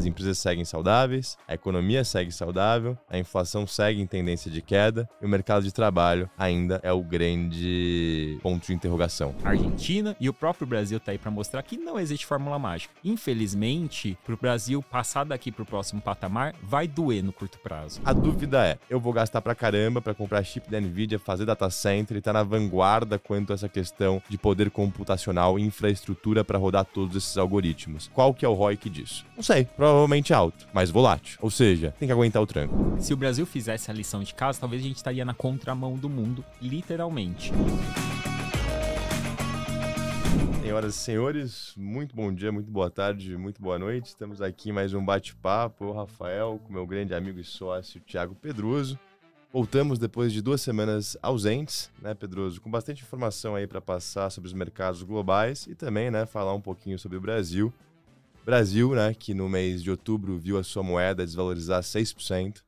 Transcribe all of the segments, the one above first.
as empresas seguem saudáveis, a economia segue saudável, a inflação segue em tendência de queda e o mercado de trabalho ainda é o grande ponto de interrogação. A Argentina e o próprio Brasil tá aí para mostrar que não existe fórmula mágica. Infelizmente, pro Brasil passar daqui pro próximo patamar, vai doer no curto prazo. A dúvida é, eu vou gastar pra caramba pra comprar chip da Nvidia, fazer data center e tá na vanguarda quanto a essa questão de poder computacional e infraestrutura para rodar todos esses algoritmos. Qual que é o ROIC disso? Não sei, provavelmente alto, mas volátil. Ou seja, tem que aguentar o tranco. Se o Brasil fizesse a lição de casa, talvez a gente estaria na contramão do mundo, literalmente. Senhoras e senhores, muito bom dia, muito boa tarde, muito boa noite. Estamos aqui em mais um bate-papo, eu, Rafael, com meu grande amigo e sócio, Thiago Pedroso. Voltamos depois de 2 semanas ausentes, né, Pedroso? Com bastante informação aí para passar sobre os mercados globais e também, né, falar um pouquinho sobre o Brasil. Brasil, né, que no mês de outubro viu a sua moeda desvalorizar 6%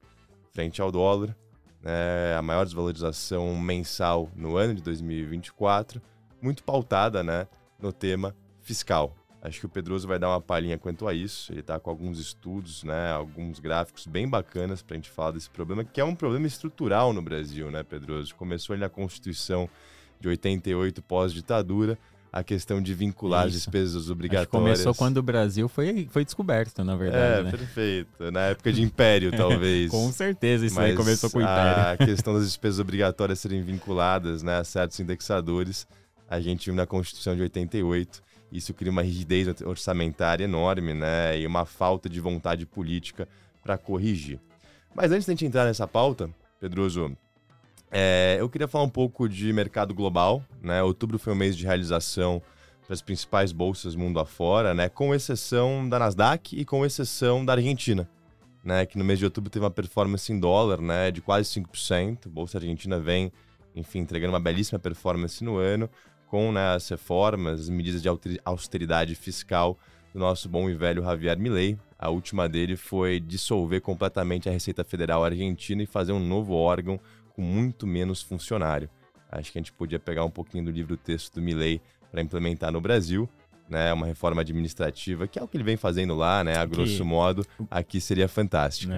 frente ao dólar, né, a maior desvalorização mensal no ano de 2024, muito pautada, né, no tema fiscal. Acho que o Pedroso vai dar uma palhinha quanto a isso. Ele está com alguns estudos, né, alguns gráficos bem bacanas para a gente falar desse problema, que é um problema estrutural no Brasil, né, Pedroso? Começou ali na Constituição de 88, pós-ditadura, a questão de vincular as despesas obrigatórias. Começou quando o Brasil foi descoberto, na verdade, né? Perfeito. Na época de Império, talvez. Com certeza, isso aí começou com o Império. A questão das despesas obrigatórias serem vinculadas, né, a certos indexadores, a gente viu na Constituição de 88. Isso cria uma rigidez orçamentária enorme, né, e uma falta de vontade política para corrigir. Mas antes de a gente entrar nessa pauta, Pedroso, eu queria falar um pouco de mercado global, né? Outubro foi um mês de realização para as principais bolsas mundo afora, né, com exceção da Nasdaq e com exceção da Argentina, né, que no mês de outubro teve uma performance em dólar, né, de quase 5%. A bolsa argentina vem, enfim, entregando uma belíssima performance no ano, com, né, as reformas, as medidas de austeridade fiscal do nosso bom e velho Javier Milei. A última dele foi dissolver completamente a Receita Federal Argentina e fazer um novo órgão com muito menos funcionário. Acho que a gente podia pegar um pouquinho do livro-texto do Milei para implementar no Brasil, né, uma reforma administrativa, que é o que ele vem fazendo lá, né, a grosso modo, aqui seria fantástico.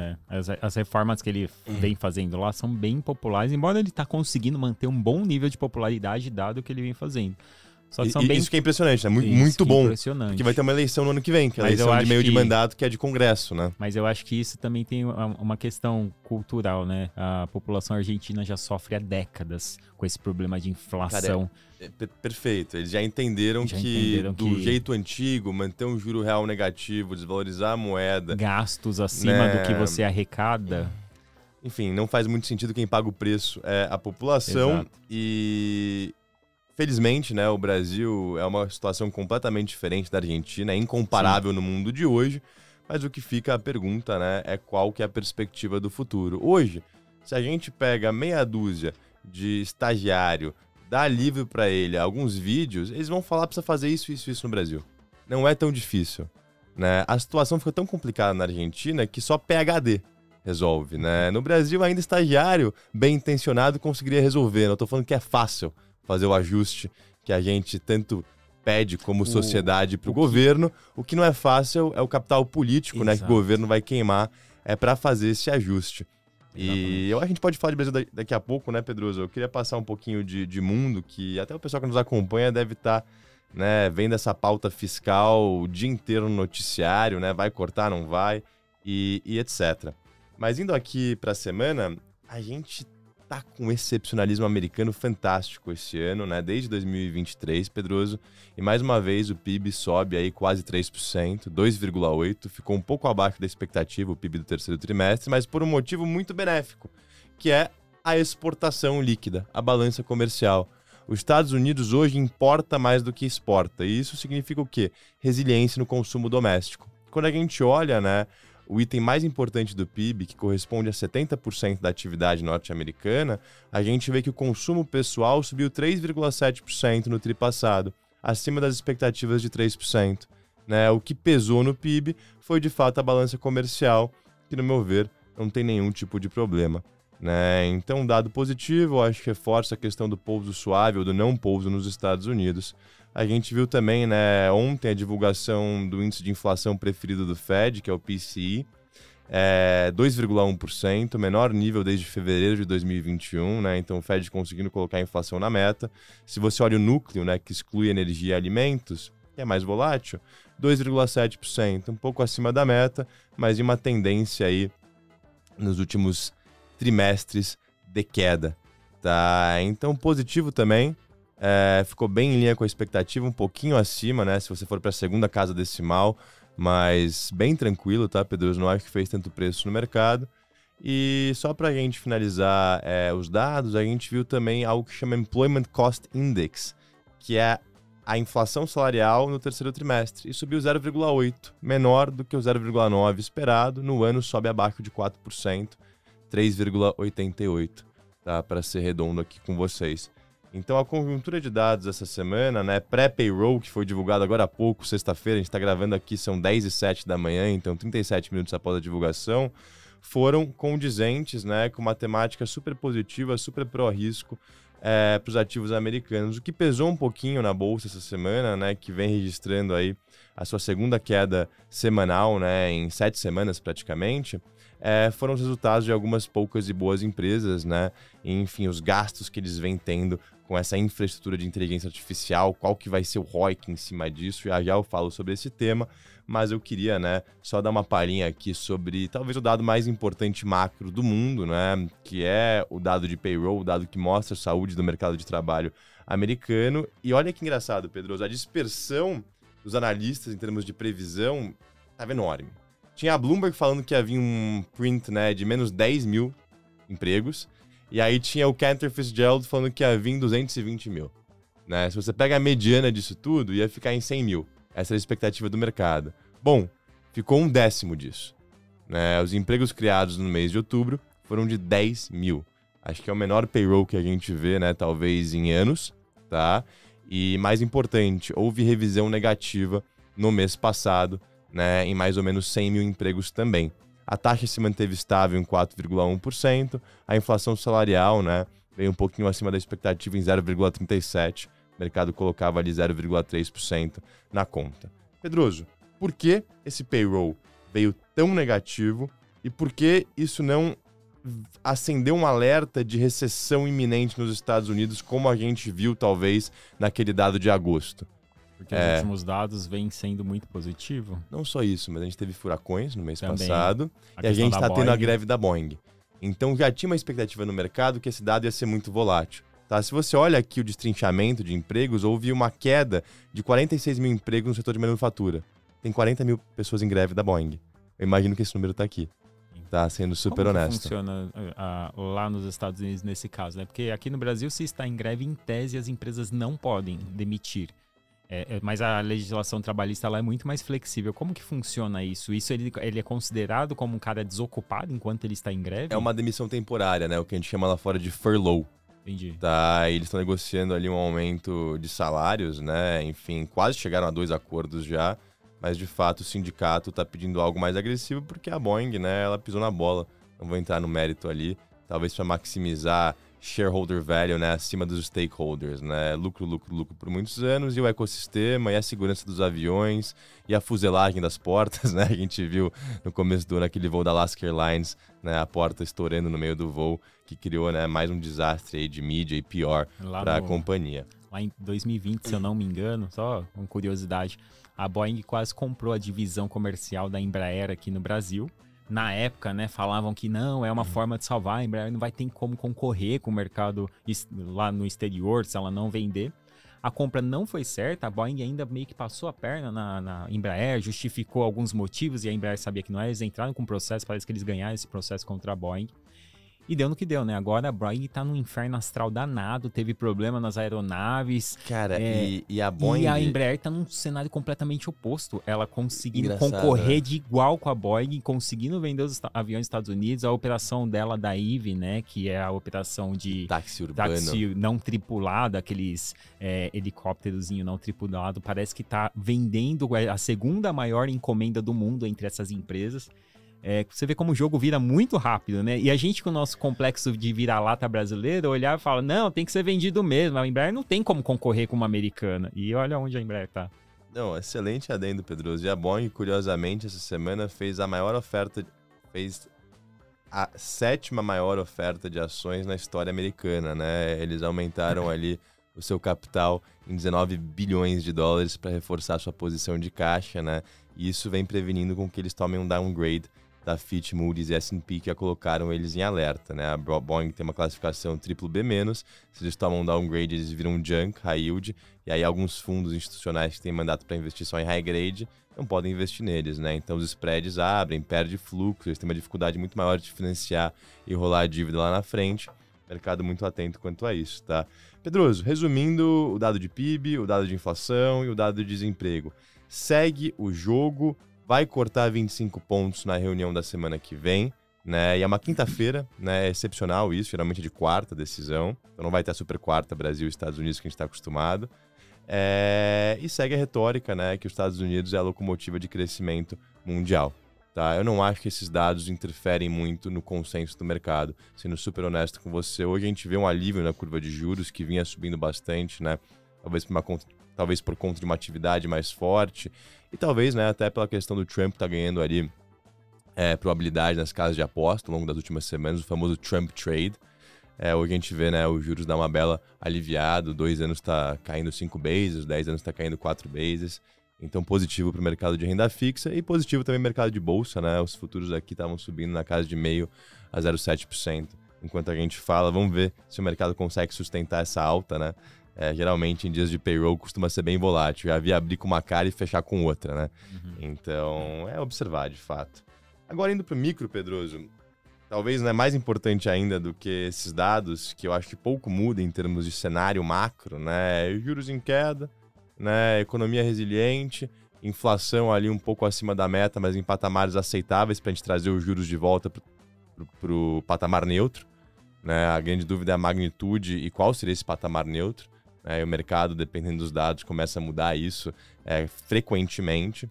As reformas que ele vem fazendo lá são bem populares, embora ele tá conseguindo manter um bom nível de popularidade dado o que ele vem fazendo. Só que isso que é impressionante, né? Muito bom. Porque vai ter uma eleição no ano que vem, que é a eleição de meio de mandato, que é de Congresso, né? Mas eu acho que isso também tem uma questão cultural, né? A população argentina já sofre há décadas com esse problema de inflação. Cara, perfeito. Eles já entenderam que do jeito antigo, manter um juro real negativo, desvalorizar a moeda... Gastos acima do que você arrecada... Enfim, não faz muito sentido. Quem paga o preço é a população. Exato. E... Felizmente, né, o Brasil é uma situação completamente diferente da Argentina, é incomparável no mundo de hoje, mas o que fica a pergunta, né, é qual que é a perspectiva do futuro. Hoje, se a gente pega meia dúzia de estagiário, dá livre para ele alguns vídeos, eles vão falar que precisa fazer isso no Brasil. Não é tão difícil, né? A situação ficou tão complicada na Argentina que só PhD resolve, né? No Brasil, ainda estagiário bem intencionado conseguiria resolver. Não estou falando que é fácil fazer o ajuste que a gente tanto pede como sociedade para o governo. O que não é fácil é o capital político, né, que o governo vai queimar para fazer esse ajuste. E a gente pode falar de Brasil daqui a pouco, né, Pedroso? Eu queria passar um pouquinho de mundo, que até o pessoal que nos acompanha deve estar, né, vendo essa pauta fiscal o dia inteiro no noticiário, né? Vai cortar, não vai, e etc. Mas indo aqui para a semana, a gente tá com um excepcionalismo americano fantástico esse ano, né? Desde 2023, Pedroso. E mais uma vez o PIB sobe aí quase 3%, 2,8%. Ficou um pouco abaixo da expectativa, o PIB do terceiro trimestre, mas por um motivo muito benéfico, que é a exportação líquida, a balança comercial. Os Estados Unidos hoje importa mais do que exporta. E isso significa o quê? Resiliência no consumo doméstico. Quando a gente olha, né, o item mais importante do PIB, que corresponde a 70% da atividade norte-americana, a gente vê que o consumo pessoal subiu 3,7% no tri passado, acima das expectativas de 3%. Né? O que pesou no PIB foi, de fato, a balança comercial, que, no meu ver, não tem nenhum tipo de problema. né? Então, dado positivo, eu acho que reforça a questão do pouso suave ou do não pouso nos Estados Unidos. A gente viu também, né, ontem a divulgação do índice de inflação preferido do Fed, que é o PCE, 2,1%, menor nível desde fevereiro de 2021, né? Então o Fed conseguindo colocar a inflação na meta. Se você olha o núcleo, né, que exclui energia e alimentos, que é mais volátil, 2,7%, um pouco acima da meta, mas em uma tendência aí nos últimos trimestres de queda, tá? Então positivo também, ficou bem em linha com a expectativa, um pouquinho acima, né? Se você for para a segunda casa decimal, mas bem tranquilo, tá, Pedro? Eu não acho que fez tanto preço no mercado. E só para a gente finalizar os dados, a gente viu também algo que chama Employment Cost Index, que é a inflação salarial no terceiro trimestre, e subiu 0,8%, menor do que o 0,9% esperado. No ano sobe abaixo de 4%, 3,88%, tá? Para ser redondo aqui com vocês. Então a conjuntura de dados essa semana, né, pré-payroll, que foi divulgado agora há pouco, sexta-feira, a gente está gravando aqui, são 10h07 da manhã, então 37 minutos após a divulgação, foram condizentes, né, com uma temática super positiva, super pró-risco para os ativos americanos. O que pesou um pouquinho na bolsa essa semana, né, que vem registrando aí a sua segunda queda semanal, né, em 7 semanas praticamente, foram os resultados de algumas poucas e boas empresas, né? E, enfim, os gastos que eles vêm tendo com essa infraestrutura de inteligência artificial, qual que vai ser o ROIC em cima disso, já eu falo sobre esse tema, mas eu queria, né, só dar uma palhinha aqui sobre talvez o dado mais importante macro do mundo, né, que é o dado de payroll, o dado que mostra a saúde do mercado de trabalho americano. E olha que engraçado, Pedro, a dispersão dos analistas em termos de previsão estava enorme. Tinha a Bloomberg falando que havia um print, né, de menos 10 mil empregos, e aí tinha o Cantor Fitzgerald falando que havia 220 mil. Né? Se você pega a mediana disso tudo, ia ficar em 100 mil. Essa é a expectativa do mercado. Bom, ficou 1/10 disso. Né? Os empregos criados no mês de outubro foram de 10 mil. Acho que é o menor payroll que a gente vê, né, talvez em anos, tá? E mais importante, houve revisão negativa no mês passado, né, em mais ou menos 100 mil empregos também. A taxa se manteve estável em 4,1%, a inflação salarial, né, veio um pouquinho acima da expectativa em 0,37%, o mercado colocava ali 0,3% na conta. Pedroso, por que esse payroll veio tão negativo e por que isso não acendeu um alerta de recessão iminente nos Estados Unidos, como a gente viu talvez naquele dado de agosto? Porque os últimos dados vêm sendo muito positivo. Não só isso, mas a gente teve furacões no mês também passado e a gente está tendo a greve da Boeing. Então já tinha uma expectativa no mercado que esse dado ia ser muito volátil. Tá? Se você olha aqui o destrinchamento de empregos, houve uma queda de 46 mil empregos no setor de manufatura. Tem 40 mil pessoas em greve da Boeing. Eu imagino que esse número está aqui. Tá sendo super honesto. Como funciona lá nos Estados Unidos nesse caso, né? Porque aqui no Brasil, se está em greve, em tese, as empresas não podem demitir. Mas a legislação trabalhista lá é muito mais flexível. Como que funciona isso? Isso ele é considerado como um cara desocupado enquanto ele está em greve? É uma demissão temporária, né? O que a gente chama lá fora de furlough. Entendi. Tá, eles estão negociando ali um aumento de salários, né? Enfim, quase chegaram a 2 acordos já. Mas, de fato, o sindicato está pedindo algo mais agressivo porque a Boeing, né, ela pisou na bola. Não vou entrar no mérito ali, talvez para maximizar shareholder value, né, acima dos stakeholders, né, lucro por muitos anos, e o ecossistema, e a segurança dos aviões, e a fuselagem das portas, né, a gente viu no começo do ano aquele voo da Alaska Airlines, né, a porta estourando no meio do voo, que criou, né, mais um desastre aí de mídia e pior para a companhia. Lá em 2020, se eu não me engano, só uma curiosidade, a Boeing quase comprou a divisão comercial da Embraer aqui no Brasil. Na época, né, falavam que não, é uma forma de salvar, a Embraer não vai ter como concorrer com o mercado lá no exterior se ela não vender. A compra não foi certa, a Boeing ainda meio que passou a perna na Embraer, justificou alguns motivos e a Embraer sabia que não era, eles entraram com o processo, parece que eles ganharam esse processo contra a Boeing. E deu no que deu, né? Agora a Boeing tá num inferno astral danado, teve problema nas aeronaves. Cara, e a Boeing... E a Embraer tá num cenário completamente oposto. Ela conseguindo concorrer de igual com a Boeing, conseguindo vender os aviões dos Estados Unidos. A operação dela da Eve, né? Que é a operação de táxi urbano. Táxi não tripulado, aqueles helicópterozinho não tripulado. Parece que tá vendendo a segunda maior encomenda do mundo entre essas empresas. Você vê como o jogo vira muito rápido, né? E a gente, com o nosso complexo de vira-lata brasileiro, olhar e fala, não, tem que ser vendido mesmo. A Embraer não tem como concorrer com uma americana. E olha onde a Embraer tá. Não, excelente adendo, Pedroso. E a Boeing, curiosamente, essa semana fez a 7ª maior oferta de ações na história americana, né? Eles aumentaram ali o seu capital em 19 bilhões de dólares para reforçar sua posição de caixa, né? E isso vem prevenindo com que eles tomem um downgrade da Fitch, Moody's e S&P, que a colocaram eles em alerta, né? A Boeing tem uma classificação BBB-, se eles tomam um downgrade, eles viram junk, high yield, e aí alguns fundos institucionais que têm mandato para investir só em high grade não podem investir neles, né? Então os spreads abrem, perde fluxo, eles têm uma dificuldade muito maior de financiar e rolar a dívida lá na frente. Mercado muito atento quanto a isso, tá? Pedroso, resumindo, o dado de PIB, o dado de inflação e o dado de desemprego. Segue o jogo, vai cortar 25 pontos na reunião da semana que vem, né? E é uma quinta-feira, né? É excepcional isso, geralmente é de quarta decisão. Então não vai ter a super quarta Brasil e Estados Unidos que a gente está acostumado. E segue a retórica, né? Que os Estados Unidos é a locomotiva de crescimento mundial. Tá? Eu não acho que esses dados interferem muito no consenso do mercado. Sendo super honesto com você, hoje a gente vê um alívio na curva de juros que vinha subindo bastante, né? Talvez por conta de uma atividade mais forte e talvez, né, até pela questão do Trump tá ganhando ali probabilidade nas casas de aposta ao longo das últimas semanas, o famoso Trump Trade. Hoje a gente vê, né, os juros dar uma bela aliviada, 2 anos está caindo 5 bases, 10 anos está caindo 4 bases. Então positivo para o mercado de renda fixa e positivo também o mercado de bolsa, né? Os futuros aqui estavam subindo na casa de 0,5% a 0,7%. Enquanto a gente fala, vamos ver se o mercado consegue sustentar essa alta, né? Geralmente em dias de payroll costuma ser bem volátil. Já vi abrir com uma cara e fechar com outra, né? Então é observar de fato. Agora indo para o micro, Pedroso, talvez não é mais importante ainda do que esses dados, que eu acho que pouco muda em termos de cenário macro, né? Juros em queda, né? Economia resiliente, inflação ali um pouco acima da meta, mas em patamares aceitáveis para a gente trazer os juros de volta para o patamar neutro, né? A grande dúvida é a magnitude e qual seria esse patamar neutro. E o mercado, dependendo dos dados, começa a mudar isso frequentemente.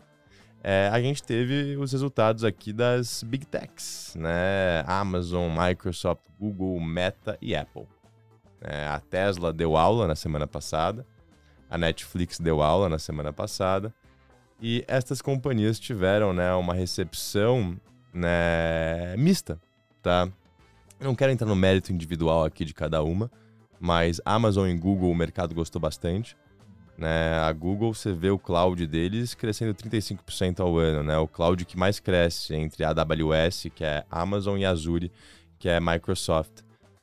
A gente teve os resultados aqui das Big Techs, né? Amazon, Microsoft, Google, Meta e Apple. A Tesla deu aula na semana passada, a Netflix deu aula na semana passada, e estas companhias tiveram, né, uma recepção, né, mista, tá? Eu não quero entrar no mérito individual aqui de cada uma, mas Amazon e Google o mercado gostou bastante, né? A Google, você vê o cloud deles crescendo 35% ao ano, né? O cloud que mais cresce entre a AWS, que é Amazon, e Azure, que é Microsoft,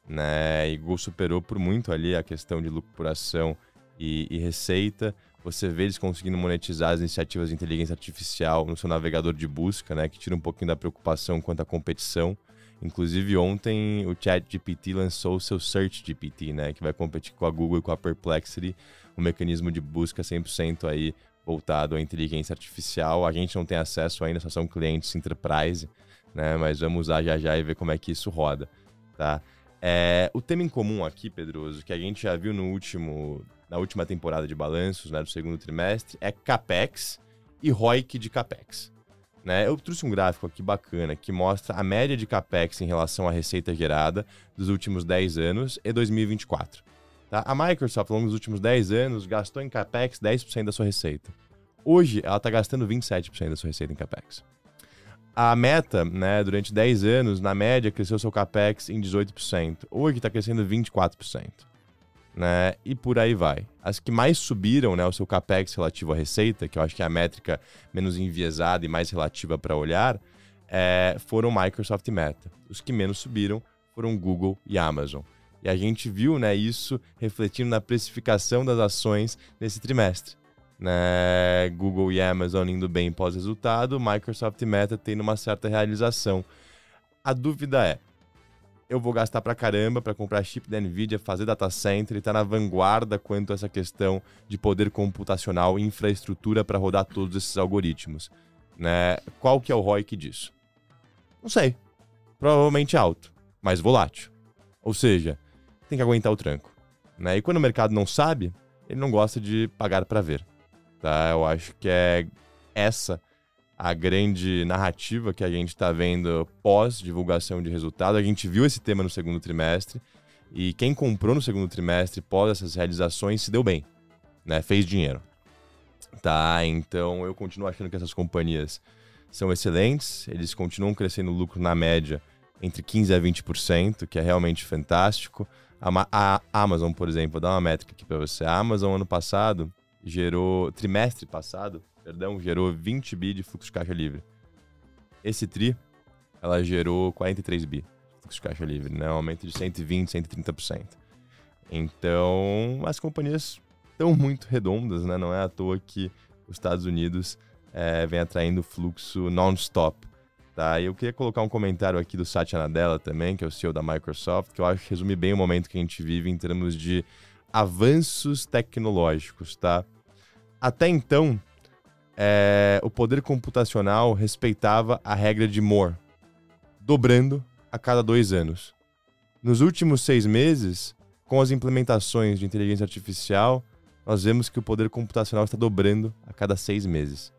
né? E Google superou por muito ali a questão de lucro por ação e receita. Você vê eles conseguindo monetizar as iniciativas de inteligência artificial no seu navegador de busca, né? Que tira um pouquinho da preocupação quanto à competição. Inclusive, ontem o ChatGPT lançou o seu SearchGPT, né? Que vai competir com a Google e com a Perplexity, um mecanismo de busca 100% aí voltado à inteligência artificial. A gente não tem acesso ainda, só são clientes enterprise, né? Mas vamos usar já e ver como é que isso roda, tá? O tema em comum aqui, Pedroso, que a gente já viu na última temporada de balanços, né, do segundo trimestre, é CAPEX e ROIC de CAPEX. Né? Eu trouxe um gráfico aqui bacana que mostra a média de CAPEX em relação à receita gerada dos últimos 10 anos e 2024. Tá? A Microsoft, ao longo dos últimos 10 anos, gastou em CAPEX 10% da sua receita. Hoje, ela está gastando 27% da sua receita em CAPEX. A Meta, né, durante 10 anos, na média, cresceu seu CAPEX em 18%. Hoje está crescendo 24%. Né? E por aí vai. As que mais subiram, né, o seu CAPEX relativo à receita, que eu acho que é a métrica menos enviesada e mais relativa para olhar, foram Microsoft e Meta. Os que menos subiram foram Google e Amazon. E a gente viu, né, isso refletindo na precificação das ações nesse trimestre. Né? Google e Amazon indo bem pós-resultado, Microsoft e Meta tendo uma certa realização. A dúvida é, eu vou gastar pra caramba para comprar chip da NVIDIA, fazer data center e estar na vanguarda quanto a essa questão de poder computacional e infraestrutura para rodar todos esses algoritmos. Né? Qual que é o ROIC disso? Não sei. Provavelmente alto, mas volátil. Ou seja, tem que aguentar o tranco. Né? E quando o mercado não sabe, ele não gosta de pagar para ver. Tá? Eu acho que essa a grande narrativa que a gente está vendo pós-divulgação de resultado. A gente viu esse tema no segundo trimestre e quem comprou no segundo trimestre pós essas realizações se deu bem, né? Fez dinheiro. Tá, então eu continuo achando que essas companhias são excelentes, eles continuam crescendo o lucro na média entre 15% a 20%, que é realmente fantástico. A Amazon, por exemplo, vou dar uma métrica aqui para você. A Amazon, trimestre passado, gerou 20 bi de fluxo de caixa livre. Esse tri, ela gerou 43 bi de fluxo de caixa livre, né? Um aumento de 120%, 130%. Então, as companhias estão muito redondas, né? Não é à toa que os Estados Unidos vem atraindo fluxo non-stop. Tá? E eu queria colocar um comentário aqui do Satya Nadella também, que é o CEO da Microsoft, que eu acho que resume bem o momento que a gente vive em termos de avanços tecnológicos. Tá? Até então, o poder computacional respeitava a regra de Moore, dobrando a cada 2 anos. Nos últimos 6 meses, com as implementações de inteligência artificial, nós vemos que o poder computacional está dobrando a cada 6 meses.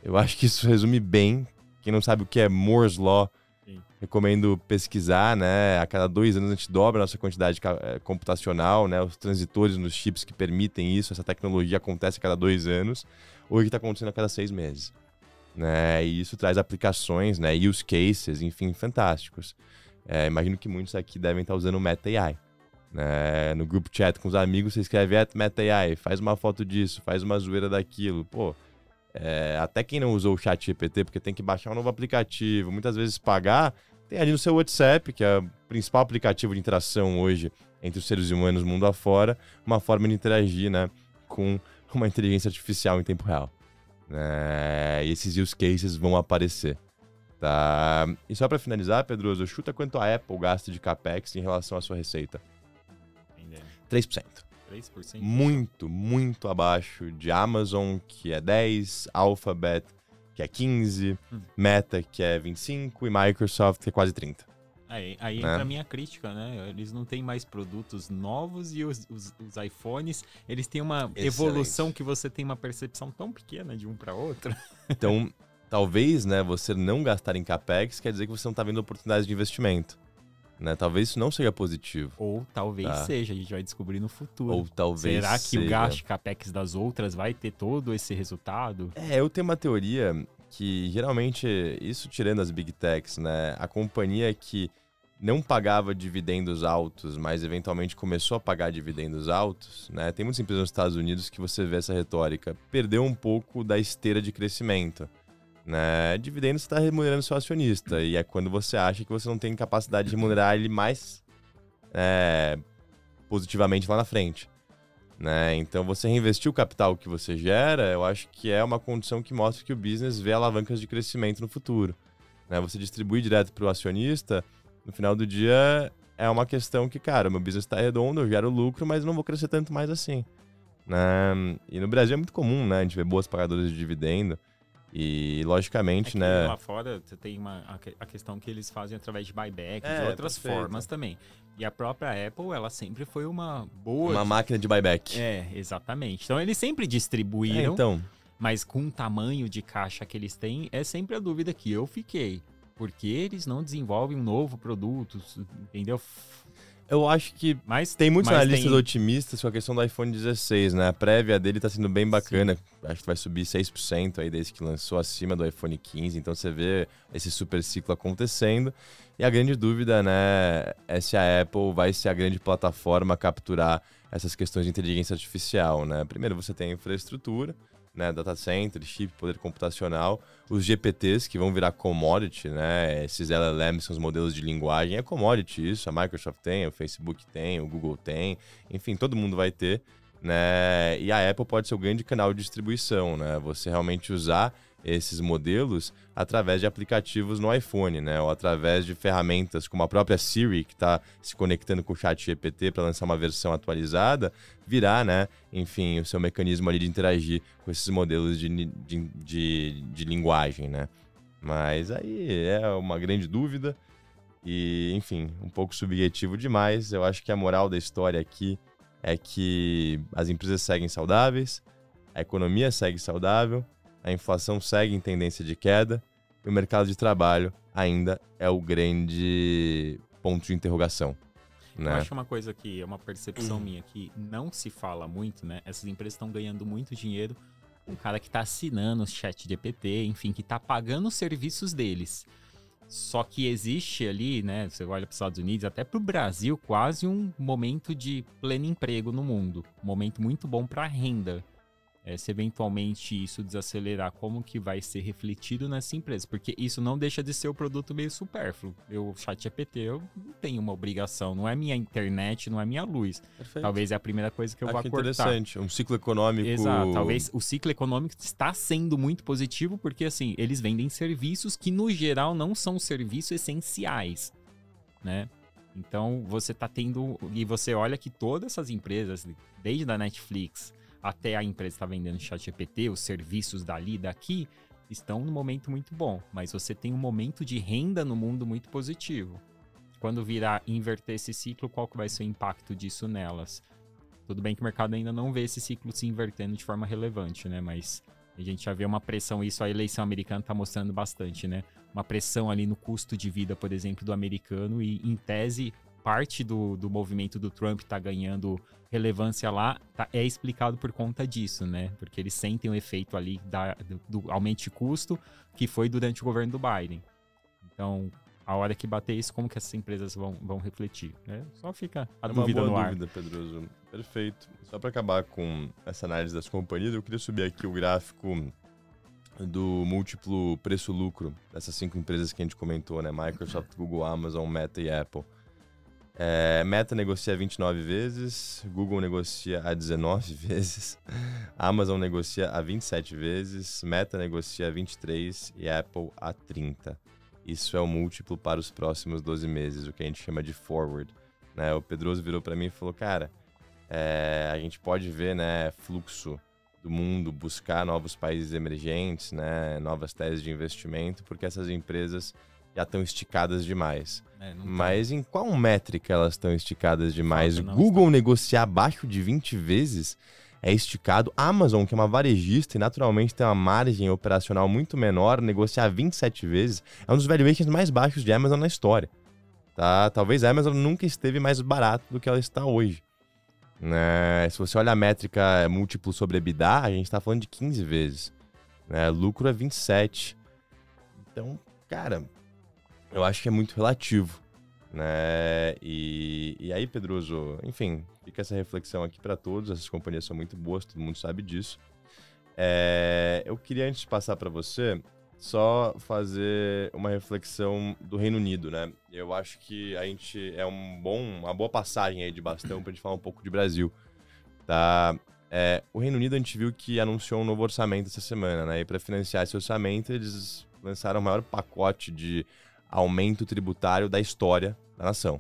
Eu acho que isso resume bem. Quem não sabe o que é Moore's Law, sim, recomendo pesquisar, né? A cada 2 anos a gente dobra a nossa quantidade computacional, né? Os transitores nos chips que permitem isso, essa tecnologia acontece a cada 2 anos. Hoje está acontecendo a cada 6 meses. Né? E isso traz aplicações, né? Use cases, enfim, fantásticos. Imagino que muitos aqui devem estar usando o Meta AI. Né? No grupo chat com os amigos, você escreve Meta AI, faz uma foto disso, faz uma zoeira daquilo. Pô, até quem não usou o ChatGPT, porque tem que baixar um novo aplicativo, muitas vezes pagar, tem ali no seu WhatsApp, que é o principal aplicativo de interação hoje entre os seres humanos mundo afora, uma forma de interagir, né, com uma inteligência artificial em tempo real. E esses use cases vão aparecer. Tá? E só para finalizar, Pedroso, chuta quanto a Apple gasta de CAPEX em relação à sua receita. 3%. 3%? Muito, muito abaixo de Amazon, que é 10%, Alphabet, que é 15%, Meta, que é 25%, e Microsoft, que é quase 30%. Aí entra a minha crítica, né? Eles não têm mais produtos novos e os iPhones, eles têm uma evolução que você tem uma percepção tão pequena de um para outro. Então, talvez, né, você não gastar em CAPEX quer dizer que você não está vendo oportunidades de investimento. Né? Talvez isso não seja positivo. Ou talvez seja, a gente vai descobrir no futuro. Ou talvez Será que o gasto de CAPEX das outras vai ter todo esse resultado? Eu tenho uma teoria que, geralmente, isso tirando as Big Techs, né? A companhia que não pagava dividendos altos, mas eventualmente começou a pagar dividendos altos, né? Tem muitas empresas nos Estados Unidos que você vê essa retórica. Perdeu um pouco da esteira de crescimento. Né? Dividendo você está remunerando seu acionista e é quando você acha que você não tem capacidade de remunerar ele mais positivamente lá na frente, né? Então você reinvestir o capital que você gera, eu acho que é uma condição que mostra que o business vê alavancas de crescimento no futuro, né? Você distribuir direto para o acionista, no final do dia é uma questão que, cara, o meu business está redondo, eu gero lucro, mas não vou crescer tanto mais assim, né? E no Brasil é muito comum, né? A gente vê boas pagadoras de dividendo. E, logicamente, né? Lá fora você tem a questão que eles fazem através de buyback, de outras formas também. E a própria Apple, ela sempre foi uma boa... Uma máquina de buyback. Exatamente. Então, eles sempre distribuíram, mas com o tamanho de caixa que eles têm, é sempre a dúvida que eu fiquei. Por que eles não desenvolvem um novo produto, entendeu? Eu acho que tem muitos analistas otimistas com a questão do iPhone 16, né? A prévia dele tá sendo bem bacana. Sim. Acho que vai subir 6% aí desde que lançou, acima do iPhone 15. Então você vê esse super ciclo acontecendo. E a grande dúvida, né, é se a Apple vai ser a grande plataforma a capturar essas questões de inteligência artificial, né? Primeiro você tem a infraestrutura, né, data center, chip, poder computacional, os GPTs que vão virar commodity, né, esses LLMs são os modelos de linguagem, é commodity isso, a Microsoft tem, o Facebook tem, o Google tem, enfim, todo mundo vai ter, né, e a Apple pode ser o grande canal de distribuição, né, você realmente usar esses modelos através de aplicativos no iPhone, né? Ou através de ferramentas como a própria Siri, que está se conectando com o ChatGPT para lançar uma versão atualizada, virar, né? Enfim, o seu mecanismo ali de interagir com esses modelos de linguagem, né? Mas aí é uma grande dúvida e, enfim, um pouco subjetivo demais. Eu acho que a moral da história aqui é que as empresas seguem saudáveis, a economia segue saudável, a inflação segue em tendência de queda e o mercado de trabalho ainda é o grande ponto de interrogação. Eu Né? acho uma coisa que é uma percepção minha, que não se fala muito, né? Essas empresas estão ganhando muito dinheiro com o cara que está assinando o ChatGPT, enfim, que está pagando os serviços deles. Só que existe ali, né? Você olha para os Estados Unidos, até para o Brasil, quase um momento de pleno emprego no mundo. Um momento muito bom para a renda. Se eventualmente isso desacelerar, como que vai ser refletido nessa empresa? Porque isso não deixa de ser o produto meio supérfluo. O ChatGPT, eu não tenho uma obrigação, não é minha internet, não é minha luz. Perfeito. Talvez é a primeira coisa que eu vá cortar. Interessante, um ciclo econômico... Exato, talvez o ciclo econômico está sendo muito positivo, porque assim, eles vendem serviços que no geral não são serviços essenciais, né? Então você tá tendo, e você olha que todas essas empresas, desde a Netflix até a empresa está vendendo ChatGPT, os serviços dali, daqui, estão num momento muito bom. Mas você tem um momento de renda no mundo muito positivo. Quando virar inverter esse ciclo, qual que vai ser o impacto disso nelas? Tudo bem que o mercado ainda não vê esse ciclo se invertendo de forma relevante, né? Mas a gente já vê uma pressão, isso a eleição americana está mostrando bastante, né? Uma pressão ali no custo de vida, por exemplo, do americano e, em tese, parte do movimento do Trump está ganhando relevância lá, é explicado por conta disso, né? Porque eles sentem o efeito ali do aumento de custo que foi durante o governo do Biden. Então, a hora que bater isso, como que essas empresas vão refletir? Né? Só fica a dúvida no ar. Uma boa dúvida, Pedroso. Perfeito. Só para acabar com essa análise das companhias, eu queria subir aqui o gráfico do múltiplo preço-lucro dessas 5 empresas que a gente comentou, né? Microsoft, Google, Amazon, Meta e Apple. Meta negocia 29 vezes, Google negocia a 19 vezes, Amazon negocia a 27 vezes, Meta negocia a 23 e Apple a 30. Isso é o múltiplo para os próximos 12 meses, o que a gente chama de forward. Né? O Pedroso virou para mim e falou, cara, a gente pode ver, né, fluxo do mundo, buscar novos países emergentes, né, novas teses de investimento, porque essas empresas já estão esticadas demais. Mas em qual métrica elas estão esticadas demais? Google negociar abaixo de 20 vezes é esticado. Amazon, que é uma varejista e naturalmente tem uma margem operacional muito menor, negociar 27 vezes é um dos valuations mais baixos de Amazon na história. Tá? Talvez a Amazon nunca esteve mais barato do que ela está hoje. Né? Se você olha a métrica múltiplo sobre EBITDA, a gente está falando de 15 vezes. Né? Lucro é 27. Então, cara, eu acho que é muito relativo, né? E aí, Pedroso, enfim, fica essa reflexão aqui para todos. Essas companhias são muito boas, todo mundo sabe disso. Eu queria, antes de passar para você, só fazer uma reflexão do Reino Unido, né? Eu acho que a gente uma boa passagem aí de bastão para a gente falar um pouco de Brasil, tá? O Reino Unido, a gente viu que anunciou um novo orçamento essa semana, né? E para financiar esse orçamento, eles lançaram o maior pacote de aumento tributário da história da nação.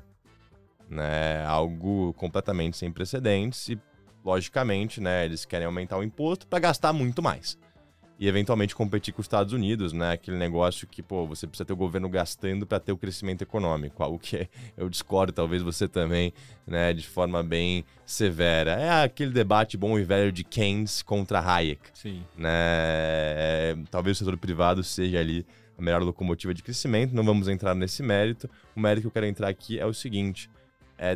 Né? Algo completamente sem precedentes e, logicamente, né, eles querem aumentar o imposto para gastar muito mais. E, eventualmente, competir com os Estados Unidos, né? Aquele negócio que, você precisa ter o governo gastando para ter o crescimento econômico. Algo que eu discordo, talvez você também, né, de forma bem severa. É aquele debate bom e velho de Keynes contra Hayek. Sim. Né? Talvez o setor privado seja ali a melhor locomotiva de crescimento, não vamos entrar nesse mérito. O mérito que eu quero entrar aqui é o seguinte,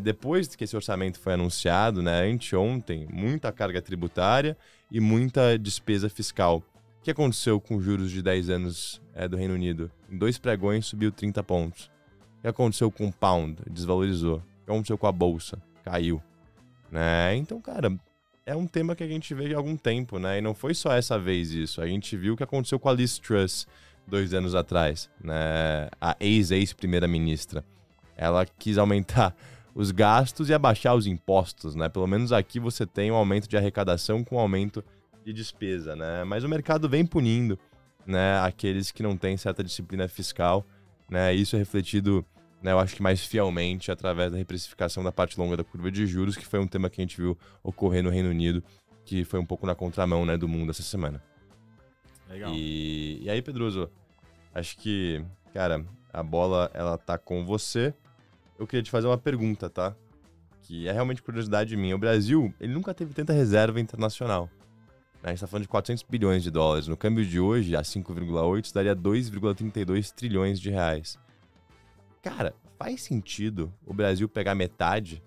depois que esse orçamento foi anunciado, né, anteontem, muita carga tributária e muita despesa fiscal. O que aconteceu com os juros de 10 anos do Reino Unido? Em 2 pregões subiu 30 pontos. O que aconteceu com o pound? Desvalorizou. O que aconteceu com a bolsa? Caiu. Né? Então, cara, é um tema que a gente vê há algum tempo, né? E não foi só essa vez isso. A gente viu o que aconteceu com a Liz Truss 2 anos atrás, né? A ex-primeira-ministra. Ela quis aumentar os gastos e abaixar os impostos, né? Pelo menos aqui você tem um aumento de arrecadação com um aumento de despesa, né? Mas o mercado vem punindo, né, aqueles que não têm certa disciplina fiscal, né? Isso é refletido, né, eu acho que mais fielmente através da reprecificação da parte longa da curva de juros, que foi um tema que a gente viu ocorrer no Reino Unido, que foi um pouco na contramão, né, do mundo essa semana. Legal. E aí, Pedroso, acho que, cara, a bola, ela tá com você. Eu queria te fazer uma pergunta, tá? Que é realmente curiosidade minha. O Brasil, ele nunca teve tanta reserva internacional. A gente tá falando de 400 bilhões de dólares. No câmbio de hoje, a 5,8, isso daria 2,32 trilhões de reais. Cara, faz sentido o Brasil pegar metade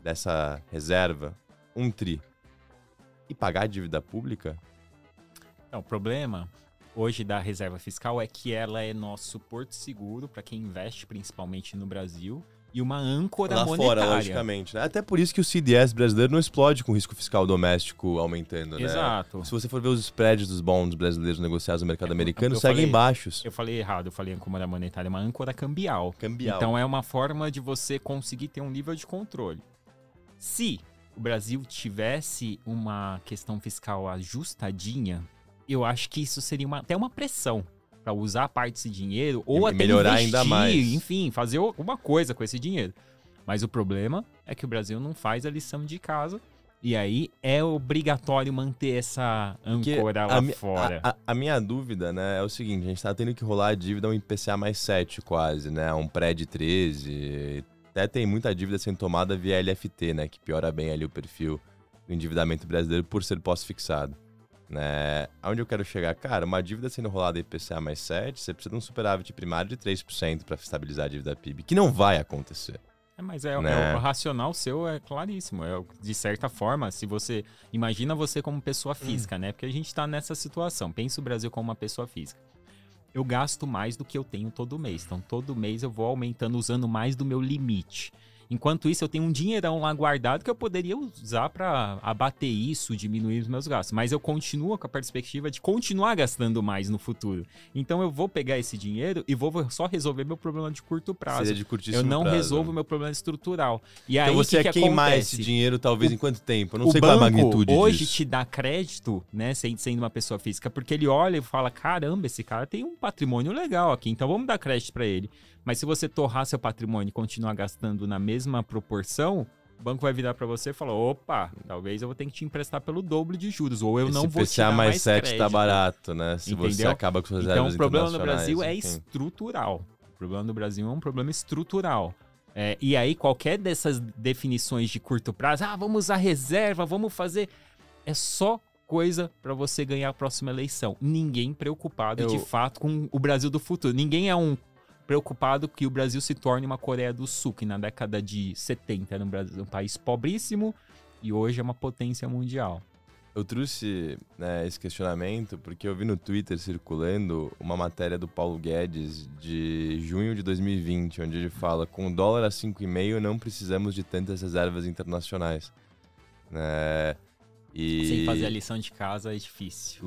dessa reserva, 1 tri, e pagar a dívida pública? O problema hoje da reserva fiscal é que ela é nosso porto seguro para quem investe principalmente no Brasil e uma âncora lá monetária. Fora, logicamente, né? Até por isso que o CDS brasileiro não explode com o risco fiscal doméstico aumentando, né? Exato. Se você for ver os spreads dos bonds brasileiros negociados no mercado americano, seguem baixos. Eu falei errado, eu falei âncora monetária, é uma âncora cambial. Cambial. Então é uma forma de você conseguir ter um nível de controle. Se o Brasil tivesse uma questão fiscal ajustadinha, eu acho que isso seria até uma pressão para usar parte desse dinheiro ou até melhorar investir, ainda mais. enfim, fazer alguma coisa com esse dinheiro. Mas o problema é que o Brasil não faz a lição de casa e aí é obrigatório manter essa âncora lá fora. A minha dúvida, né, é o seguinte, a gente tá tendo que rolar a dívida a um IPCA mais 7 quase, né, um pré de 13, até tem muita dívida sendo tomada via LFT, né, que piora bem ali o perfil do endividamento brasileiro por ser pós-fixado. Né? Aonde eu quero chegar? Cara, uma dívida sendo rolada IPCA mais 7, você precisa de um superávit primário de 3% para estabilizar a dívida PIB, que não vai acontecer. Mas né? O racional seu é claríssimo. De certa forma, se você... Imagina você como pessoa física, né? Porque a gente tá nessa situação. Pensa o Brasil como uma pessoa física. Eu gasto mais do que eu tenho todo mês. Então, todo mês eu vou aumentando, usando mais do meu limite. Enquanto isso, eu tenho um dinheirão lá guardado que eu poderia usar para abater isso, diminuir os meus gastos. Mas eu continuo com a perspectiva de continuar gastando mais no futuro. Então eu vou pegar esse dinheiro e vou só resolver meu problema de curto prazo. Seria de curtíssimo eu não prazo. resolvo meu problema estrutural. E então aí, você que ia queimar acontece? esse dinheiro talvez em quanto tempo? Eu não sei banco qual é a magnitude hoje disso. te dá crédito, né, sendo uma pessoa física, porque ele olha e fala, caramba, esse cara tem um patrimônio legal aqui, então vamos dar crédito para ele. Mas se você torrar seu patrimônio e continuar gastando na mesma proporção, o banco vai virar para você e falar, opa, talvez eu vou ter que te emprestar pelo dobro de juros, ou eu não vou te dar mais IPCA mais 7 crédito. tá barato, né? Se Entendeu? você acaba com suas reservas Então o problema no internacionais, Brasil é enfim. estrutural. O problema do Brasil é um problema estrutural. E aí qualquer dessas definições de curto prazo, vamos usar reserva, vamos fazer... É só coisa para você ganhar a próxima eleição. Ninguém preocupado de fato com o Brasil do futuro. Ninguém é preocupado que o Brasil se torne uma Coreia do Sul, que na década de 70 era um país pobríssimo e hoje é uma potência mundial. Eu trouxe, né, esse questionamento porque eu vi no Twitter circulando uma matéria do Paulo Guedes de junho de 2020, onde ele fala, com o dólar a 5,5 não precisamos de tantas reservas internacionais. Sem fazer a lição de casa é difícil.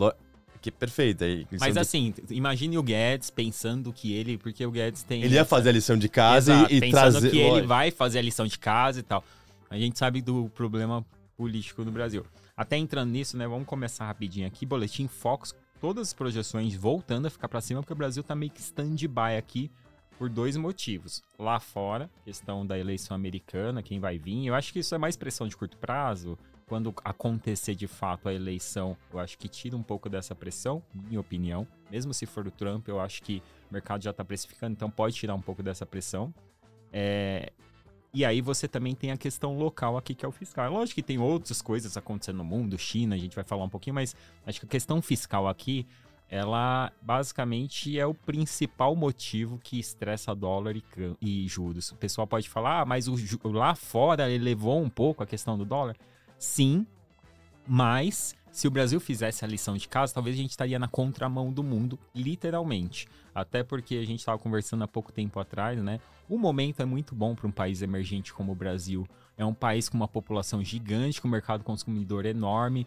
Que perfeito. Mas assim, imagine o Guedes pensando que porque o Guedes tem... Ele ia fazer a lição de casa. Exato, e pensando trazer... que ele vai fazer a lição de casa e tal. A gente sabe do problema político no Brasil. Até entrando nisso, né, vamos começar rapidinho aqui. Boletim Focus, todas as projeções voltando a ficar para cima, porque o Brasil tá meio que stand-by aqui por 2 motivos. Lá fora, questão da eleição americana, quem vai vir. Eu acho que isso é mais pressão de curto prazo. Quando acontecer de fato a eleição, eu acho que tira um pouco dessa pressão, minha opinião. Mesmo se for o Trump, eu acho que o mercado já está precificando, então pode tirar um pouco dessa pressão. E aí você também tem a questão local aqui, que é o fiscal. É lógico que tem outras coisas acontecendo no mundo, China, a gente vai falar um pouquinho, mas acho que a questão fiscal aqui, ela basicamente é o principal motivo que estressa dólar e juros. O pessoal pode falar, mas lá fora ele levou um pouco a questão do dólar. Sim, mas se o Brasil fizesse a lição de casa, talvez a gente estaria na contramão do mundo, literalmente. Até porque a gente estava conversando há pouco tempo atrás, né? O momento é muito bom para um país emergente como o Brasil. É um país com uma população gigante, com um mercado consumidor enorme,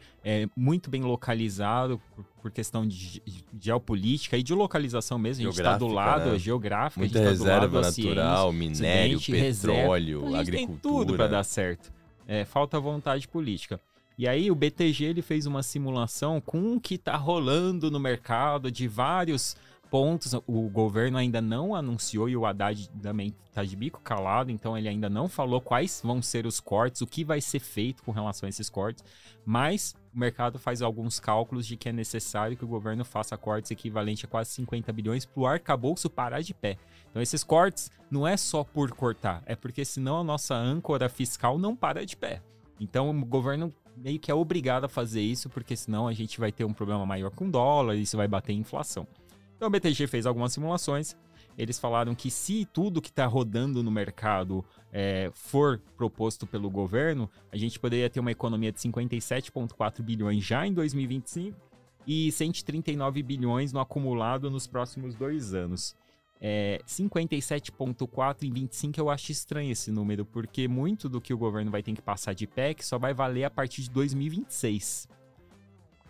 muito bem localizado por questão de geopolítica e de localização mesmo. A gente está do lado, geográfica, muita a gente está do lado reserva natural, minério, petróleo, então, a gente agricultura. tem tudo para dar certo. Falta vontade política. E aí o BTG ele fez uma simulação com o que está rolando no mercado de vários pontos. O governo ainda não anunciou e o Haddad também está de bico calado, então ele ainda não falou quais vão ser os cortes, o que vai ser feito com relação a esses cortes, mas o mercado faz alguns cálculos de que é necessário que o governo faça cortes equivalentes a quase 50 bilhões para o arcabouço parar de pé. Então esses cortes não é só por cortar, é porque senão a nossa âncora fiscal não para de pé. Então o governo meio que é obrigado a fazer isso, porque senão a gente vai ter um problema maior com o dólar e isso vai bater em inflação. Então o BTG fez algumas simulações, eles falaram que se tudo que está rodando no mercado for proposto pelo governo, a gente poderia ter uma economia de 57,4 bilhões já em 2025 e 139 bilhões no acumulado nos próximos 2 anos. 57,4 em 25 eu acho estranho esse número, porque muito do que o governo vai ter que passar de PEC só vai valer a partir de 2026.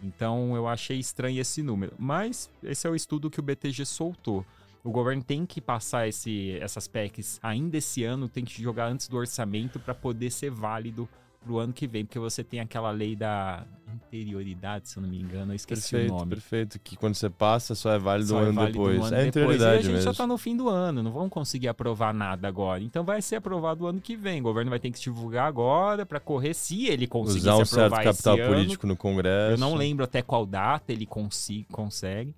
Então eu achei estranho esse número. Mas esse é o estudo que o BTG soltou. O governo tem que passar essas PECs ainda esse ano, tem que jogar antes do orçamento para poder ser válido pro ano que vem, porque você tem aquela lei da interioridade, se eu não me engano, eu esqueci o nome. Perfeito, que quando você passa só é válido só um ano depois. É interioridade mesmo. E a gente já tá no fim do ano, não vamos conseguir aprovar nada agora. Então vai ser aprovado o ano que vem. O governo vai ter que divulgar agora para correr, se ele conseguir usar um certo capital esse político ano. No Congresso. Eu não lembro até qual data ele consegue.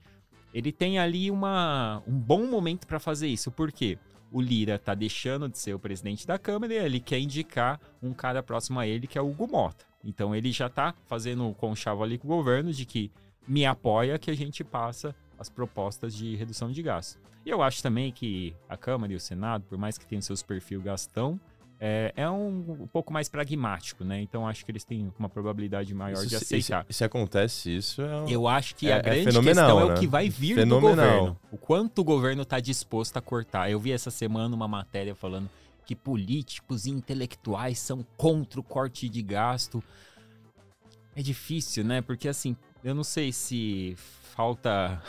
Ele tem ali um bom momento para fazer isso. Por quê? O Lira tá deixando de ser o presidente da Câmara e ele quer indicar um cara próximo a ele, que é o Hugo Mota. Então ele já tá fazendo o conchavo ali com o governo de que me apoia que a gente passa as propostas de redução de gastos. E eu acho também que a Câmara e o Senado, por mais que tenham seus perfis gastão, é um pouco mais pragmático, né? Então acho que eles têm uma probabilidade maior de aceitar. Se acontece isso, eu acho que a grande questão é o que vai vir do governo. O quanto o governo está disposto a cortar. Eu vi essa semana uma matéria falando que políticos e intelectuais são contra o corte de gasto. É difícil, né? Porque assim, eu não sei se falta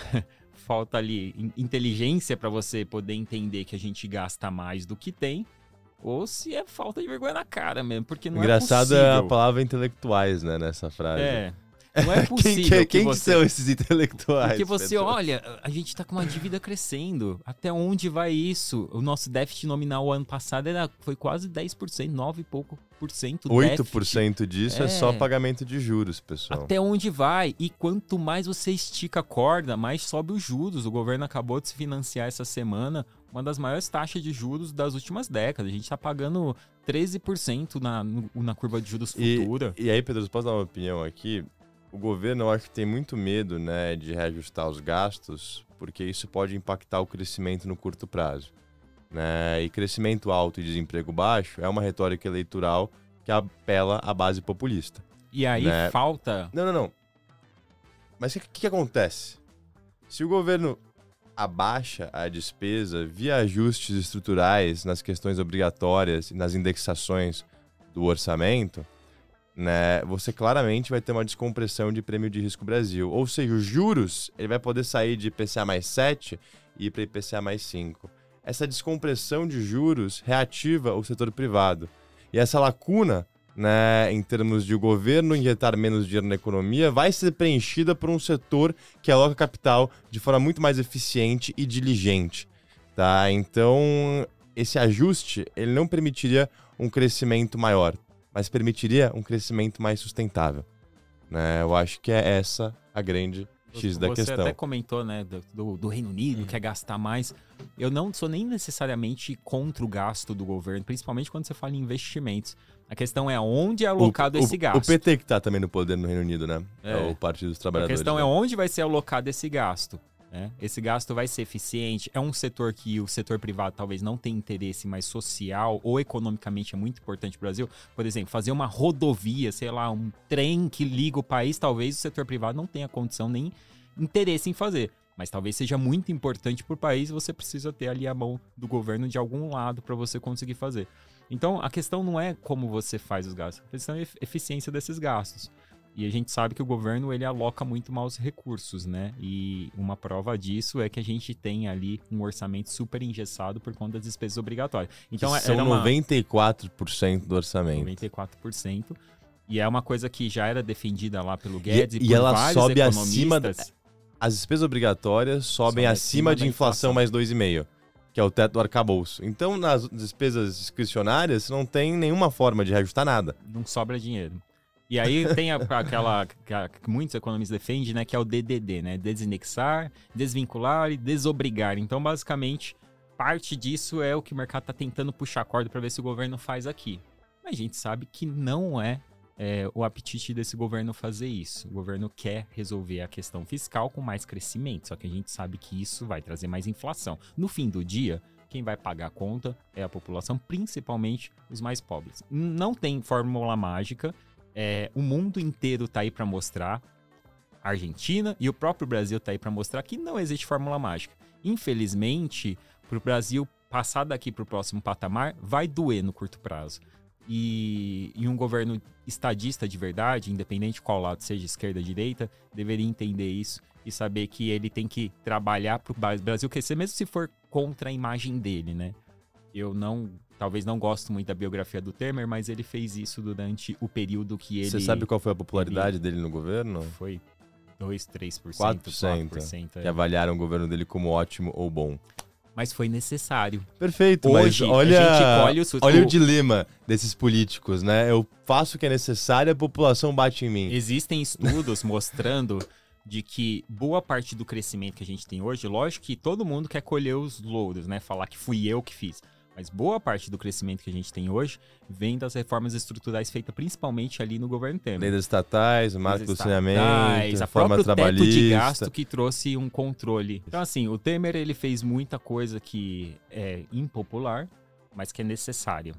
ali inteligência para você poder entender que a gente gasta mais do que tem, ou se é falta de vergonha na cara mesmo, porque não é possível. Engraçado é a palavra intelectuais, né, nessa frase. Não é possível. Quem são esses intelectuais? Porque você olha, a gente tá com uma dívida crescendo. Até onde vai isso? O nosso déficit nominal ano passado foi quase 10%, 9 e pouco por cento. 8% disso é só pagamento de juros, pessoal. Até onde vai? E quanto mais você estica a corda, mais sobe os juros. O governo acabou de se financiar essa semana uma das maiores taxas de juros das últimas décadas. A gente tá pagando 13% na curva de juros futura. E aí, Pedro, posso dar uma opinião aqui? O governo, eu acho que tem muito medo, né, de reajustar os gastos, porque isso pode impactar o crescimento no curto prazo. Né? E crescimento alto e desemprego baixo é uma retórica eleitoral que apela à base populista. E aí falta... Não. Mas o que acontece? Se o governo abaixa a despesa via ajustes estruturais nas questões obrigatórias e nas indexações do orçamento, né, você claramente vai ter uma descompressão de prêmio de risco Brasil. Ou seja, os juros, ele vai poder sair de IPCA mais 7 e ir para IPCA mais 5. Essa descompressão de juros reativa o setor privado. E essa lacuna, né, em termos de o governo injetar menos dinheiro na economia, vai ser preenchida por um setor que aloca capital de forma muito mais eficiente e diligente. Tá? Então, esse ajuste ele não permitiria um crescimento maior, mas permitiria um crescimento mais sustentável. Né? Eu acho que é essa a grande X da questão. Você até comentou, né, do Reino Unido, quer gastar mais. Eu não sou nem necessariamente contra o gasto do governo, principalmente quando você fala em investimentos. A questão é onde é alocado esse gasto. O PT que está também no poder no Reino Unido, né? É o Partido dos Trabalhadores. A questão é onde vai ser alocado esse gasto. Né? Esse gasto vai ser eficiente? É um setor que o setor privado talvez não tenha interesse, mas social ou economicamente é muito importante para o Brasil. Por exemplo, fazer uma rodovia, sei lá, um trem que liga o país, talvez o setor privado não tenha condição nem interesse em fazer. Mas talvez seja muito importante para o país e você precisa ter ali a mão do governo de algum lado para você conseguir fazer. Então, a questão não é como você faz os gastos, a questão é a eficiência desses gastos. E a gente sabe que o governo, ele aloca muito mal os recursos, né? E uma prova disso é que a gente tem ali um orçamento super engessado por conta das despesas obrigatórias. Então, são 94% do orçamento. 94%. E é uma coisa que já era defendida lá pelo Guedes e por ela vários sobe economistas. acima... As despesas obrigatórias sobem acima de inflação mais 2,5%, que é o teto do arcabouço. Então, nas despesas discricionárias, não tem nenhuma forma de reajustar nada. Não sobra dinheiro. E aí tem aquela que muitos economistas defendem, né, que é o DDD, né? Desindexar, desvincular e desobrigar. Então, basicamente, parte disso é o que o mercado está tentando puxar a corda para ver se o governo faz aqui. Mas a gente sabe que não é o apetite desse governo fazer isso. O governo quer resolver a questão fiscal com mais crescimento, só que a gente sabe que isso vai trazer mais inflação. No fim do dia, quem vai pagar a conta é a população, principalmente os mais pobres. Não tem fórmula mágica, o mundo inteiro tá aí para mostrar, a Argentina e o próprio Brasil tá aí para mostrar que não existe fórmula mágica. Infelizmente, para o Brasil passar daqui para o próximo patamar, vai doer no curto prazo. E um governo estadista de verdade, independente de qual lado seja, esquerda ou direita, deveria entender isso e saber que ele tem que trabalhar para o Brasil crescer, mesmo se for contra a imagem dele, né? Eu talvez não gosto muito da biografia do Temer, mas ele fez isso durante o período que ele... Você sabe qual foi a popularidade dele no governo? Foi 2%, 3%, 4%. Que avaliaram o governo dele como ótimo ou bom. Mas foi necessário. Perfeito, hoje, mas olha, a gente olha o dilema desses políticos, né? Eu faço o que é necessário, a população bate em mim. Existem estudos mostrando de que boa parte do crescimento que a gente tem hoje, lógico que todo mundo quer colher os louros, né? Falar que fui eu que fiz. Mas boa parte do crescimento que a gente tem hoje vem das reformas estruturais feitas principalmente ali no governo Temer. Lei das estatais, marco do saneamento, reforma trabalhista. Teto de gasto que trouxe um controle. Então assim, o Temer ele fez muita coisa que é impopular, mas que é necessária.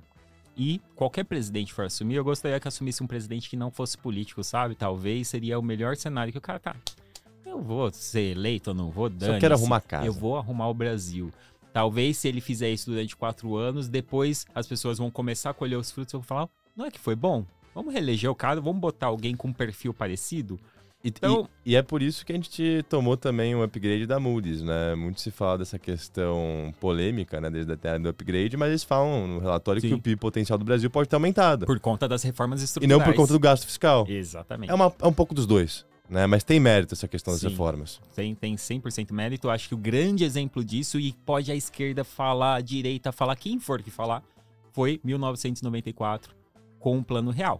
E qualquer presidente for assumir, eu gostaria que assumisse um presidente que não fosse político, sabe? Talvez seria o melhor cenário que o cara tá. Eu vou ser eleito ou não vou, dane-se. Só quero arrumar casa. Eu vou arrumar o Brasil. Talvez se ele fizer isso durante 4 anos, depois as pessoas vão começar a colher os frutos e vão falar, não é que foi bom? Vamos reeleger o cara, vamos botar alguém com um perfil parecido? Então... E é por isso que a gente tomou também um upgrade da Moody's, né? Muito se fala dessa questão polêmica, né? Desde a terra do upgrade, mas eles falam no relatório que o PIB potencial do Brasil pode ter aumentado. Por conta das reformas estruturais. E não por conta do gasto fiscal. Exatamente. É um pouco dos dois. Né? Mas tem mérito essa questão das reformas. Tem 100% mérito. Acho que o grande exemplo disso, e pode a esquerda falar, a direita falar, quem for que falar, foi 1994 com o Plano Real.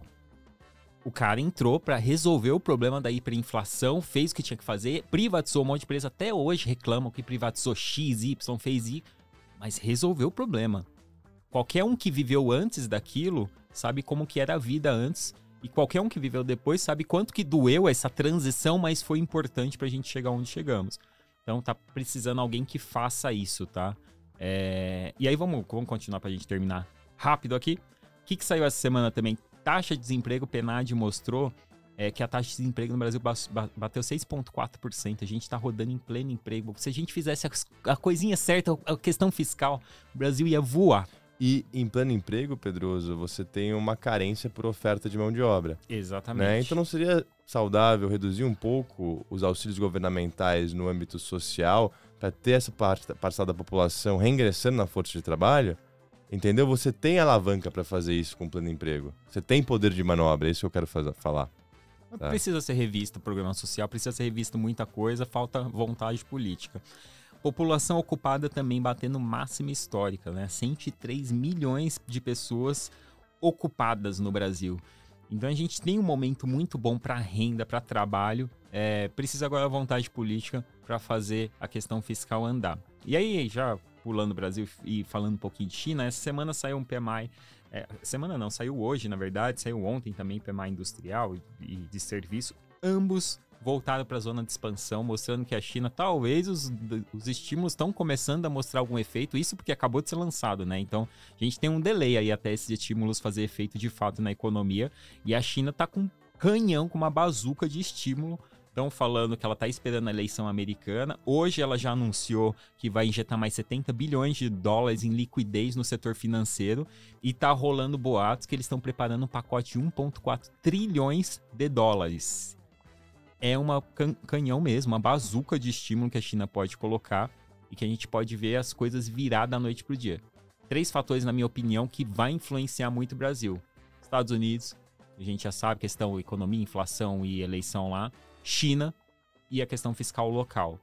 O cara entrou para resolver o problema da hiperinflação, fez o que tinha que fazer, privatizou um monte de empresa. Até hoje reclamam que privatizou X, Y, fez Y, mas resolveu o problema. Qualquer um que viveu antes daquilo sabe como que era a vida antes. E qualquer um que viveu depois sabe quanto que doeu essa transição, mas foi importante pra gente chegar onde chegamos. Então tá precisando alguém que faça isso, tá? E aí vamos continuar pra gente terminar rápido aqui. O que saiu essa semana também? Taxa de desemprego, o PNAD mostrou que a taxa de desemprego no Brasil bateu 6,4%. A gente tá rodando em pleno emprego. Se a gente fizesse a coisinha certa, a questão fiscal, o Brasil ia voar. E em pleno emprego, Pedroso, você tem uma carência por oferta de mão de obra. Exatamente. Né? Então não seria saudável reduzir um pouco os auxílios governamentais no âmbito social para ter essa parcela da população reingressando na força de trabalho? Entendeu? Você tem alavanca para fazer isso com pleno emprego. Você tem poder de manobra, é isso que eu quero falar. Tá? Precisa ser revisto o programa social, precisa ser revisto muita coisa, falta vontade política. População ocupada também batendo máxima histórica, né? 103 milhões de pessoas ocupadas no Brasil. Então a gente tem um momento muito bom para renda, para trabalho. Precisa agora vontade política para fazer a questão fiscal andar. E aí, já pulando o Brasil e falando um pouquinho de China, essa semana saiu um PMI. Semana não, saiu hoje, na verdade. Saiu ontem também PMI industrial e de serviço. Ambos voltaram para a zona de expansão, mostrando que a China, talvez os estímulos estão começando a mostrar algum efeito, isso porque acabou de ser lançado, né? Então, a gente tem um delay aí até esses estímulos fazer efeito de fato na economia, e a China tá com um canhão, com uma bazuca de estímulo. Estão falando que ela está esperando a eleição americana. Hoje ela já anunciou que vai injetar mais 70 bilhões de dólares em liquidez no setor financeiro, e tá rolando boatos que eles estão preparando um pacote de 1,4 trilhões de dólares. É uma canhão mesmo, uma bazuca de estímulo que a China pode colocar e que a gente pode ver as coisas virar da noite pro dia. 3 fatores, na minha opinião, que vai influenciar muito o Brasil. Estados Unidos, a gente já sabe, questão economia, inflação e eleição lá. China e a questão fiscal local.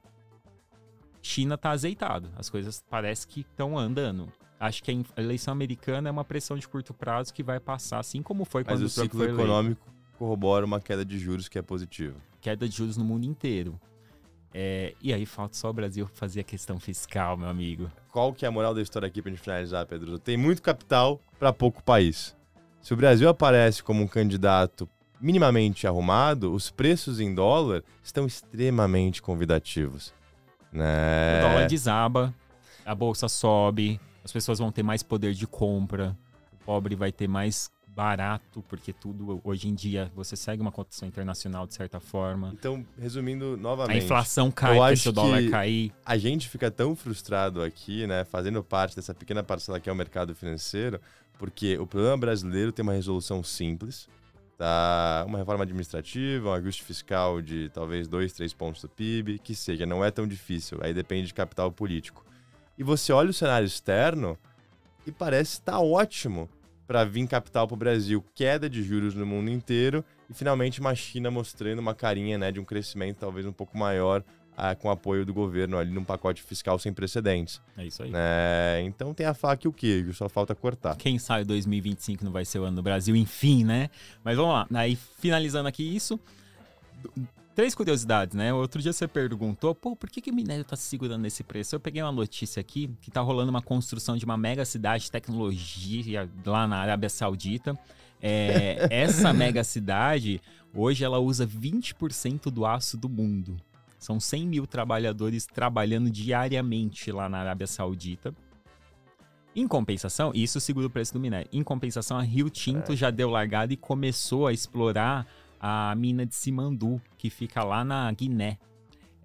China tá azeitado, as coisas parece que estão andando. Acho que a eleição americana é uma pressão de curto prazo que vai passar, assim como foi quando o Trump foi eleito. Mas o ciclo econômico corrobora uma queda de juros que é positiva. Queda de juros no mundo inteiro. E aí falta só o Brasil fazer a questão fiscal, meu amigo. Qual que é a moral da história aqui pra gente finalizar, Pedro? Tem muito capital para pouco país. Se o Brasil aparece como um candidato minimamente arrumado, os preços em dólar estão extremamente convidativos, né? O dólar desaba, a bolsa sobe, as pessoas vão ter mais poder de compra, o pobre vai ter mais barato, porque tudo, hoje em dia, você segue uma cotação internacional de certa forma. Então, resumindo novamente... A inflação cai, porque se o dólar cair... A gente fica tão frustrado aqui, né, fazendo parte dessa pequena parcela que é o mercado financeiro, porque o problema brasileiro tem uma resolução simples, tá? Uma reforma administrativa, um ajuste fiscal de talvez 2, 3 pontos do PIB, que seja, não é tão difícil, aí depende de capital político. E você olha o cenário externo e parece estar ótimo para vir capital para o Brasil, queda de juros no mundo inteiro e finalmente uma China mostrando uma carinha, né, de um crescimento talvez um pouco maior com apoio do governo ali num pacote fiscal sem precedentes. É isso aí. Então tem a faca e o queijo, só falta cortar. Quem sabe 2025 não vai ser o ano do Brasil, enfim, né? Mas vamos lá. Aí, finalizando aqui isso, 3 curiosidades, né? Outro dia você perguntou, por que o minério tá se segurando nesse preço? Eu peguei uma notícia aqui que tá rolando uma construção de uma mega cidade de tecnologia lá na Arábia Saudita. Essa mega cidade, hoje ela usa 20% do aço do mundo. São 100 mil trabalhadores trabalhando diariamente lá na Arábia Saudita. Em compensação, isso segura o preço do minério. Em compensação, a Rio Tinto já deu largada e começou a explorar a mina de Simandu, que fica lá na Guiné.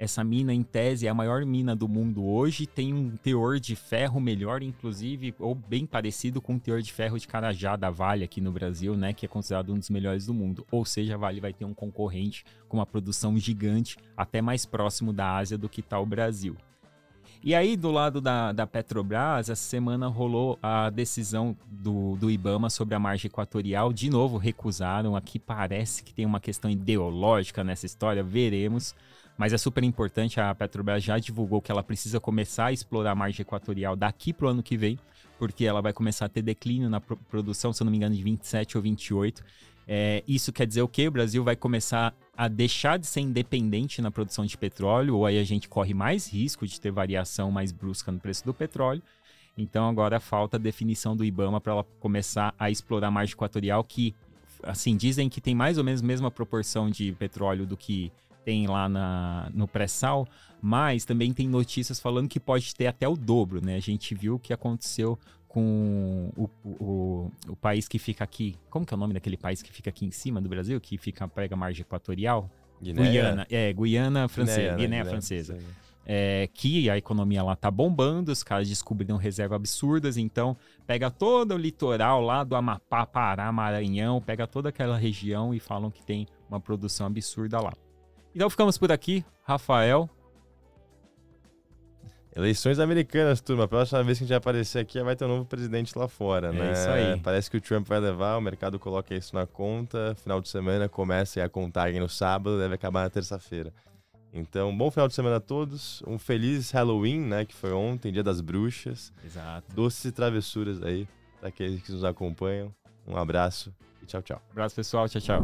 Essa mina, em tese, é a maior mina do mundo hoje, tem um teor de ferro melhor, inclusive, ou bem parecido com o teor de ferro de Carajá da Vale aqui no Brasil, né, que é considerado um dos melhores do mundo. Ou seja, a Vale vai ter um concorrente com uma produção gigante, até mais próximo da Ásia do que está o Brasil. E aí, do lado da Petrobras, essa semana rolou a decisão do IBAMA sobre a margem equatorial. De novo, recusaram. Aqui parece que tem uma questão ideológica nessa história, veremos. Mas é super importante, a Petrobras já divulgou que ela precisa começar a explorar a margem equatorial daqui para o ano que vem, porque ela vai começar a ter declínio na produção, se eu não me engano, de 27 ou 28. Isso quer dizer o quê? O Brasil vai começar a deixar de ser independente na produção de petróleo, ou aí a gente corre mais risco de ter variação mais brusca no preço do petróleo. Então agora falta a definição do IBAMA para ela começar a explorar a margem equatorial, que, assim, dizem que tem mais ou menos a mesma proporção de petróleo do que tem lá no pré-sal, mas também tem notícias falando que pode ter até o dobro, né? A gente viu o que aconteceu com o país que fica aqui. Como que é o nome daquele país que fica aqui em cima do Brasil, que pega a margem equatorial? Guiana. Guiana Francesa. Guiné Francesa. Que a economia lá tá bombando, os caras descobriram reservas absurdas, então pega todo o litoral lá do Amapá, Pará, Maranhão, pega toda aquela região e falam que tem uma produção absurda lá. Então ficamos por aqui, Rafael. Eleições americanas, turma. A próxima vez que a gente vai aparecer aqui, vai ter um novo presidente lá fora, né? É isso aí. Parece que o Trump vai levar, o mercado coloca isso na conta, final de semana começa a contagem no sábado, deve acabar na terça-feira. Então, bom final de semana a todos, um feliz Halloween, né, que foi ontem, Dia das Bruxas. Exato. Doces e travessuras aí, para aqueles que nos acompanham. Um abraço e tchau, tchau. Abraço, pessoal. Tchau, tchau.